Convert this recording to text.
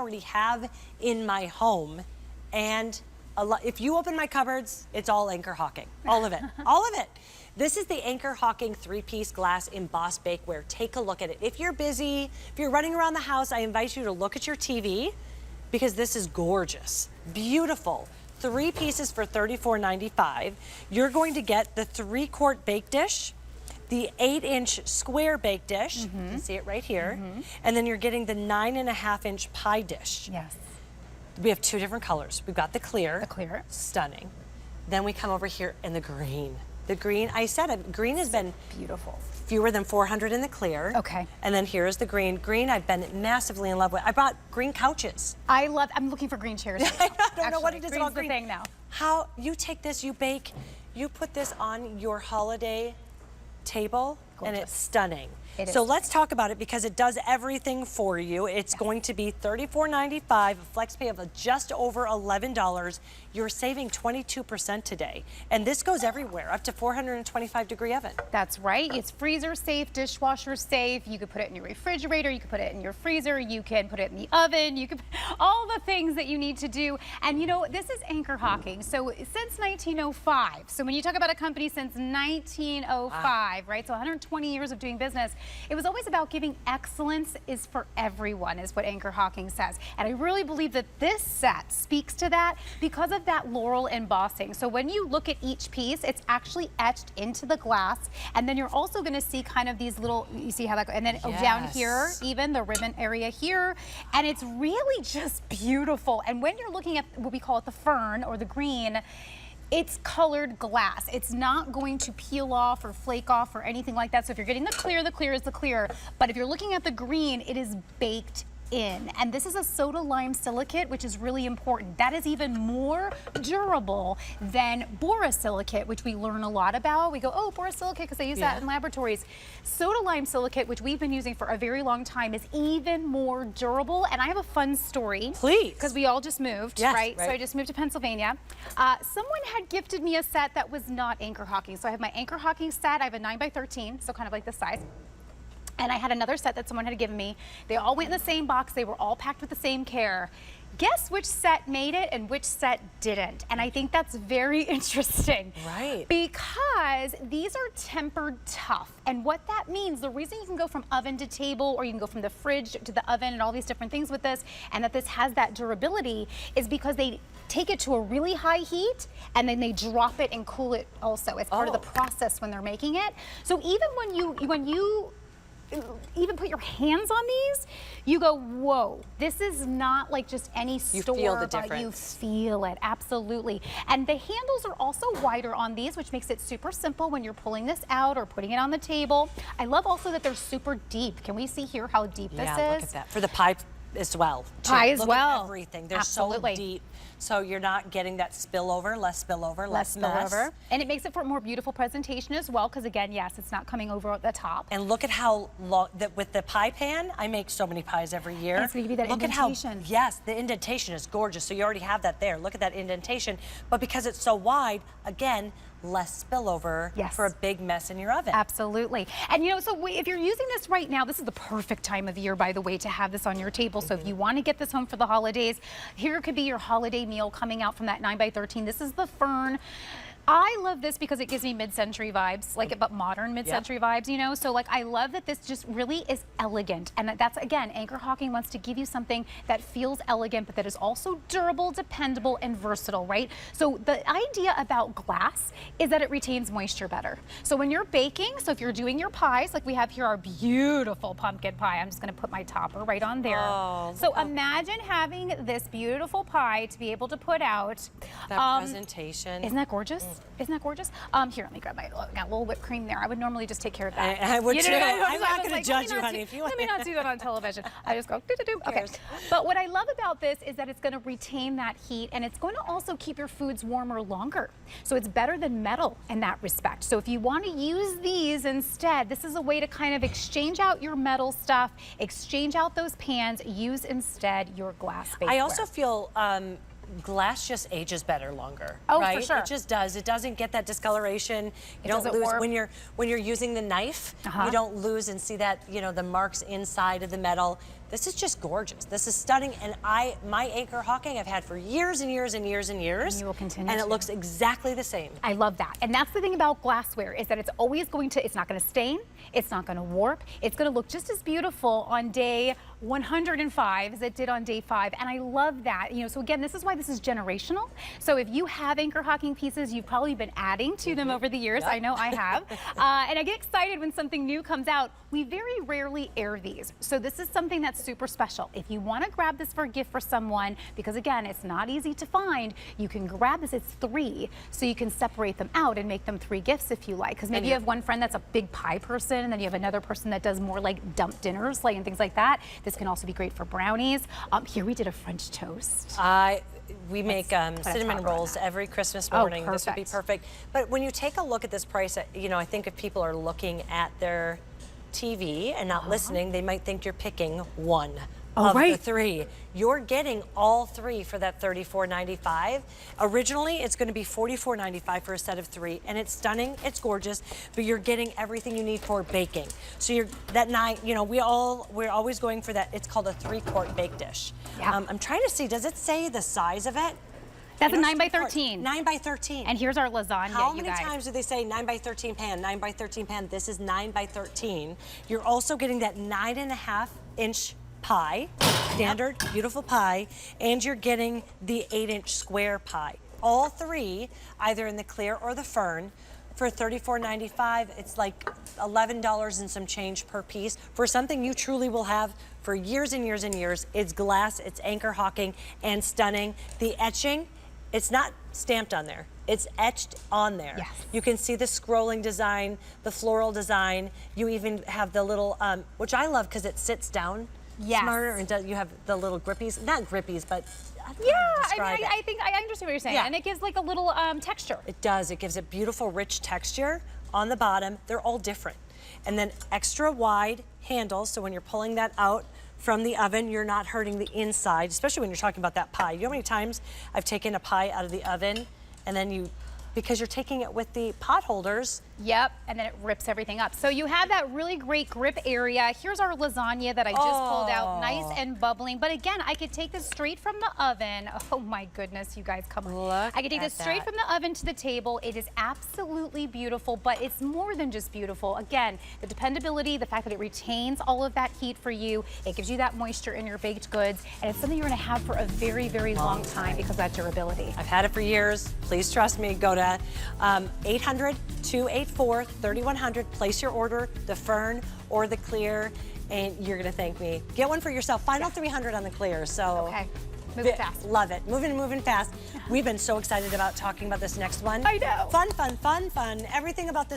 already have in my home, and if you open my cupboards, it's all Anchor Hocking, all of it, all of it. This is the Anchor Hocking 3-piece glass embossed bakeware. Take a look at it. If you're busy, if you're running around the house, I invite you to look at your TV because this is gorgeous, beautiful. 3 pieces for $34.95. You're going to get the 3-quart bake dish, the 8-inch square bake dish, you can see it right here, and then you're getting the 9.5-inch pie dish. Yes. We have 2 different colors. We've got the clear. The clear. Stunning. Then we come over here in the green. The green, I said it, green has been beautiful. Fewer than 400 in the clear. Okay. And then here's the green. Green I've been massively in love with. I bought green couches. I'm looking for green chairs. I don't know what it is about green. The thing now. How, you take this, you bake, you put this on your holiday table, and it's stunning. So let's talk about it because it does everything for you. It's going to be $34.95, a flex pay of just over $11. You're saving 22% today. And this goes everywhere, up to 425-degree oven. That's right. It's freezer safe, dishwasher safe. You could put it in your refrigerator. You could put it in your freezer. You can put it in the oven. You could all the things that you need to do. And you know, this is Anchor Hocking. So since 1905. So when you talk about a company since 1905, right? So 120 years of doing business. It was always about giving excellence is for everyone, is what Anchor Hocking says. And I really believe that this set speaks to that because of that Laurel embossing. So when you look at each piece, it's actually etched into the glass. And then you're also going to see kind of these little, you see how that goes, and then down here, even the ribbon area here. And it's really just beautiful. And when you're looking at what we call it the fern or the green, it's colored glass. It's not going to peel off or flake off or anything like that. So if you're getting the clear is the clear. But if you're looking at the green, it is baked in. And this is a soda lime silicate, which is really important. That is even more durable than borosilicate, which we learn a lot about. We go, oh, borosilicate, because they use that in laboratories. Soda lime silicate, which we've been using for a very long time, is even more durable. And I have a fun story. Please. Because we all just moved, right? So I just moved to Pennsylvania. Someone had gifted me a set that was not Anchor Hocking. So I have my Anchor Hocking set. I have a 9x13, so kind of like this size. And I had another set that someone had given me. They all went in the same box. They were all packed with the same care. Guess which set made it and which set didn't? And I think that's very interesting. Right. Because these are tempered tough. And what that means, the reason you can go from oven to table or you can go from the fridge to the oven and all these different things with this, and that this has that durability, is because they take it to a really high heat and then they drop it and cool it also. It's part of the process when they're making it. So even when you even put your hands on these, you go, whoa, this is not like just any store. You feel the difference. You feel it, absolutely. And the handles are also wider on these, which makes it super simple when you're pulling this out or putting it on the table. I love also that they're super deep. Can we see here how deep this is? Yeah, look at that. For the pie as well. Pie as look well. At everything. They're so deep. So you're not getting that spillover, less spillover, less mess. And it makes it for a more beautiful presentation as well, because again, yes, it's not coming over at the top. And look at how long, with the pie pan, I make so many pies every year. And it's going to give you that indentation. Yes, the indentation is gorgeous. So you already have that there. Look at that indentation. But because it's so wide, again, less spillover for a big mess in your oven. Absolutely. And you know, so if you're using this right now, this is the perfect time of year, by the way, to have this on your table. So if you want to get this home for the holidays, here could be your holiday meal coming out from that 9x13. This is the fern. I love this because it gives me mid-century vibes, like but modern mid-century vibes, you know? So like I love that this just really is elegant. And that's, again, Anchor Hocking wants to give you something that feels elegant, but that is also durable, dependable, and versatile, right? So the idea about glass is that it retains moisture better. So when you're baking, so if you're doing your pies, like we have here our beautiful pumpkin pie. I'm just gonna put my topper right on there. Oh, so imagine having this beautiful pie to be able to put out. That presentation. Isn't that gorgeous? Isn't that gorgeous? Here, let me grab my, got a little whipped cream there. I would normally just take care of that. I would too. I'm not going to like, judge you, honey. If you let me not do that on television. I just go, do-do-do. Okay. But what I love about this is that it's going to retain that heat, and it's going to also keep your foods warmer longer. So it's better than metal in that respect. So if you want to use these instead, this is a way to kind of exchange out your metal stuff, exchange out those pans, use instead your glass bakeware. I also feel glass just ages better longer. Oh, for right? sure. It just does. It doesn't get that discoloration. You don't doesn't lose warp. when you're using the knife. You don't lose and see that, you know, the marks inside of the metal. This is just gorgeous. This is stunning, and my Anchor Hocking I've had for years and years and years and years. And you will continue And it to. looks exactly the same. I love that. And that's the thing about glassware, is that it's always it's not going to stain, it's not going to warp, it's going to look just as beautiful on day 105 as it did on day 5. And I love that. You know, so again, this is why this is generational. So if you have Anchor Hocking pieces, you've probably been adding to them over the years. I know I have. And I get excited when something new comes out. We very rarely air these. So this is something that's super special. If you want to grab this for a gift for someone, because again, it's not easy to find, you can grab this. It's 3, so you can separate them out and make them 3 gifts if you like. Because maybe you have one friend that's a big pie person, and then you have another person that does more like dump dinners, like and things like that. This can also be great for brownies. Here we did a French toast. We make cinnamon rolls every Christmas morning. This would be perfect. But when you take a look at this price, you know, I think if people are looking at their TV and not listening, they might think you're picking one of the 3. You're getting all 3 for that $34.95. Originally, it's going to be $44.95 for a set of 3, and it's stunning, it's gorgeous, but you're getting everything you need for baking. So you're you know, we're always going for that. It's called a 3-quart bake dish. Yeah. I'm trying to see, does it say the size of it? That's a 9 by 13. 9 by 13. And here's our lasagna, How you many guys. times do they say 9 by 13 pan, 9 by 13 pan? This is 9 by 13. You're also getting that 9.5-inch pie, standard, beautiful pie, and you're getting the 8-inch square pie. All 3, either in the clear or the fern. For $34.95, it's like $11 and some change per piece for something you truly will have for years and years and years. It's glass, it's Anchor Hocking, and stunning. The etching, it's not stamped on there. It's etched on there. Yes. You can see the scrolling design, the floral design. You even have the little, which I love because it sits down smarter, and you have the little grippies, not grippies, but I don't know how to describe it. I think I understand what you're saying. Yeah. And it gives like a little texture. It does. It gives a beautiful, rich texture on the bottom. They're all different. And then extra wide handles, so when you're pulling that out from the oven, you're not hurting the inside, especially when you're talking about that pie. You know how many times I've taken a pie out of the oven and then because you're taking it with the pot holders. Yep, and then it rips everything up. So you have that really great grip area. Here's our lasagna that I just pulled out, nice and bubbling. But again, I could take this straight from the oven. Oh my goodness, you guys, come on. Look I could take at this straight from the oven to the table. It is absolutely beautiful, but it's more than just beautiful. Again, the dependability, the fact that it retains all of that heat for you, it gives you that moisture in your baked goods, and it's something you're gonna have for a very, very long time because of that durability. I've had it for years. Please trust me. Go to 800-284-3100. Place your order, the fern or the clear, and you're gonna thank me. Get one for yourself. Final 300 on the clear. So Okay. Moving fast. Love it. Moving fast. We've been so excited about talking about this next one. I know. Fun. Everything about this